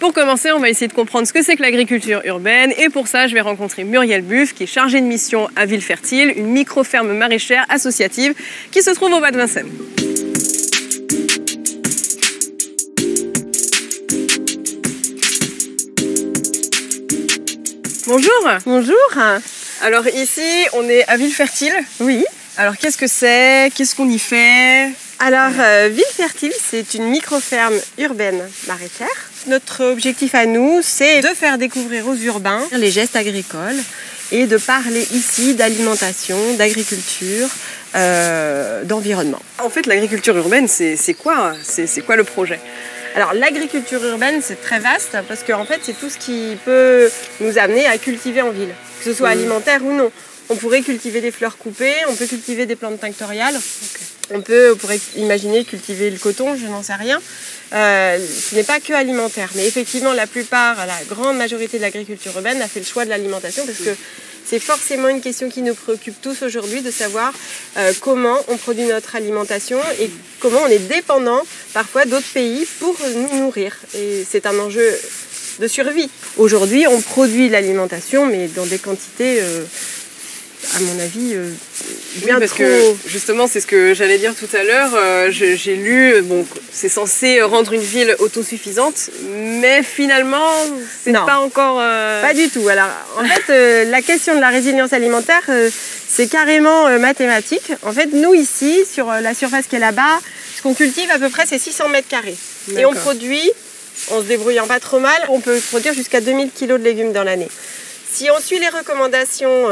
Pour commencer, on va essayer de comprendre ce que c'est que l'agriculture urbaine et pour ça, je vais rencontrer Muriel Buff qui est chargée de mission à Villefertile, une micro-ferme maraîchère associative qui se trouve au bas de Vincennes. Bonjour. Bonjour. Alors ici, on est à Villefertile. Oui. Alors qu'est-ce que c'est? Qu'est-ce qu'on y fait? Alors Villefertile, c'est une micro-ferme urbaine maraîchère. Notre objectif à nous, c'est de faire découvrir aux urbains les gestes agricoles et de parler ici d'alimentation, d'agriculture, d'environnement. En fait, l'agriculture urbaine, c'est quoi? C'est quoi le projet? Alors l'agriculture urbaine, c'est très vaste parce qu'en fait, c'est tout ce qui peut nous amener à cultiver en ville, que ce soit alimentaire ou non. On pourrait cultiver des fleurs coupées, on peut cultiver des plantes tinctoriales, on pourrait imaginer cultiver le coton, je n'en sais rien. Ce n'est pas que alimentaire, mais effectivement, la grande majorité de l'agriculture urbaine a fait le choix de l'alimentation parce que c'est forcément une question qui nous préoccupe tous aujourd'hui, de savoir comment on produit notre alimentation et comment on est dépendant parfois d'autres pays pour nous nourrir. Et c'est un enjeu de survie. Aujourd'hui, on produit l'alimentation, mais dans des quantités, à mon avis, bien parce trop... que justement, c'est ce que j'allais dire tout à l'heure. J'ai lu, bon, c'est censé rendre une ville autosuffisante, mais finalement, c'est pas encore... Pas du tout. Alors, en fait, la question de la résilience alimentaire, c'est carrément mathématique. En fait, nous, ici, sur la surface qui est là-bas, ce qu'on cultive à peu près, c'est 600 mètres carrés. Et on produit, en se débrouillant pas trop mal, on peut produire jusqu'à 2000 kg de légumes dans l'année. Si on suit les recommandations,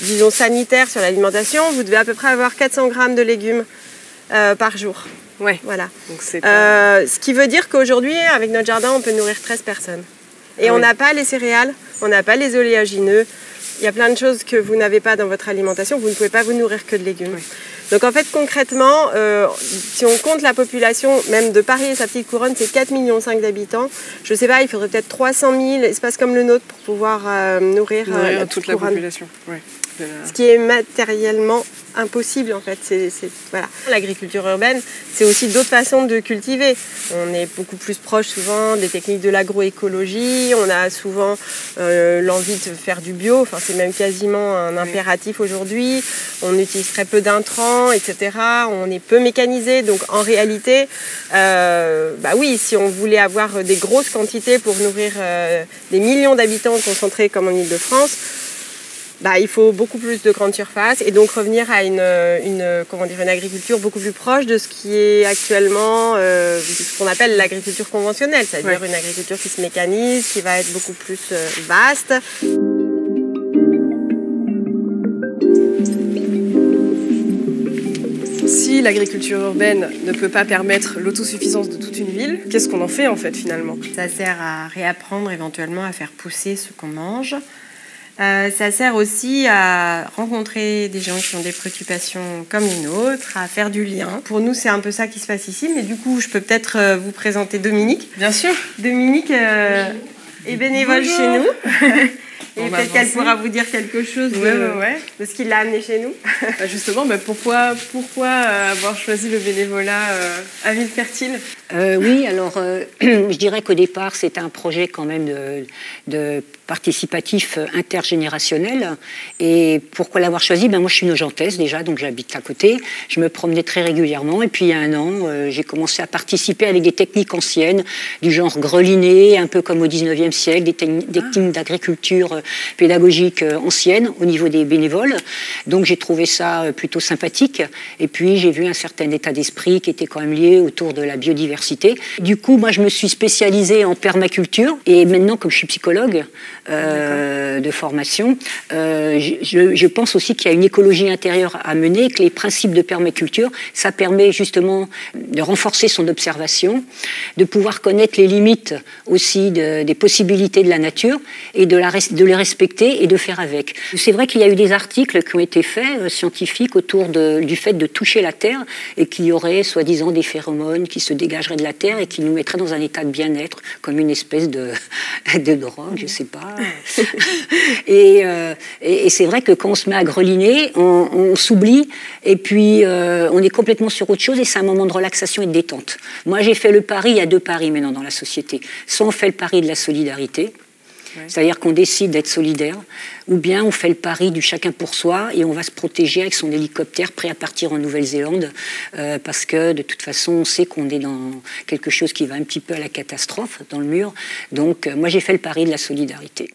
disons sanitaires sur l'alimentation, vous devez à peu près avoir 400 grammes de légumes par jour. Ouais. Voilà. Donc c'est ce qui veut dire qu'aujourd'hui, avec notre jardin, on peut nourrir 13 personnes. Et on n'a pas les céréales, on n'a pas les oléagineux. Il y a plein de choses que vous n'avez pas dans votre alimentation. Vous ne pouvez pas vous nourrir que de légumes. Oui. Donc en fait, concrètement, si on compte la population, même de Paris et sa petite couronne, c'est 4,5 millions d'habitants. Je ne sais pas, il faudrait peut-être 300 000 espaces comme le nôtre pour pouvoir nourrir toute la population. Ouais. Ce qui est matériellement impossible en fait. Voilà. L'agriculture urbaine, c'est aussi d'autres façons de cultiver. On est beaucoup plus proche souvent des techniques de l'agroécologie, on a souvent l'envie de faire du bio, enfin, c'est même quasiment un impératif aujourd'hui. On utilise très peu d'intrants, etc. On est peu mécanisé, donc en réalité, oui, si on voulait avoir des grosses quantités pour nourrir des millions d'habitants concentrés comme en Île-de-France, il faut beaucoup plus de grandes surfaces et donc revenir à une agriculture beaucoup plus proche de ce qui est actuellement ce qu'on appelle l'agriculture conventionnelle, c'est-à-dire une agriculture qui se mécanise, qui va être beaucoup plus vaste. Si l'agriculture urbaine ne peut pas permettre l'autosuffisance de toute une ville, qu'est-ce qu'on en fait en fait finalement? Ça sert à réapprendre éventuellement à faire pousser ce qu'on mange. Ça sert aussi à rencontrer des gens qui ont des préoccupations comme les nôtres, à faire du lien. Pour nous, c'est un peu ça qui se passe ici, mais du coup, je peux peut-être vous présenter Dominique. Bien sûr. Dominique est bénévole chez nous. Et peut-être qu'elle pourra vous dire quelque chose de ce qui l'a amené chez nous. Justement, pourquoi avoir choisi le bénévolat à Villefertile? Oui, alors je dirais qu'au départ, c'était un projet quand même de participatif intergénérationnel. Et pourquoi l'avoir choisi? Moi, je suis nogentaise déjà, donc j'habite à côté. Je me promenais très régulièrement. Et puis, il y a un an, j'ai commencé à participer avec des techniques anciennes, du genre greliné, un peu comme au 19e siècle, des techniques d'agriculture pédagogique ancienne au niveau des bénévoles. Donc, j'ai trouvé ça plutôt sympathique. Et puis, j'ai vu un certain état d'esprit qui était quand même lié autour de la biodiversité. Du coup, moi, je me suis spécialisée en permaculture. Et maintenant, comme je suis psychologue de formation, je pense aussi qu'il y a une écologie intérieure à mener, que les principes de permaculture, ça permet justement de renforcer son observation, de pouvoir connaître les limites aussi des possibilités de la nature et de les respecter et de faire avec. C'est vrai qu'il y a eu des articles qui ont été faits, scientifiques, autour du fait de toucher la Terre et qu'il y aurait soi-disant des phéromones qui se dégageraient de la Terre et qui nous mettraient dans un état de bien-être, comme une espèce de drogue, je sais pas. Et c'est vrai que quand on se met à greliner, on s'oublie et puis on est complètement sur autre chose et c'est un moment de relaxation et de détente. Moi, j'ai fait le pari, il y a 2 paris maintenant dans la société. Soit on fait le pari de la solidarité, c'est-à-dire qu'on décide d'être solidaire, ou bien on fait le pari du chacun pour soi et on va se protéger avec son hélicoptère prêt à partir en Nouvelle-Zélande parce que de toute façon on sait qu'on est dans quelque chose qui va un petit peu à la catastrophe, dans le mur. Donc moi j'ai fait le pari de la solidarité.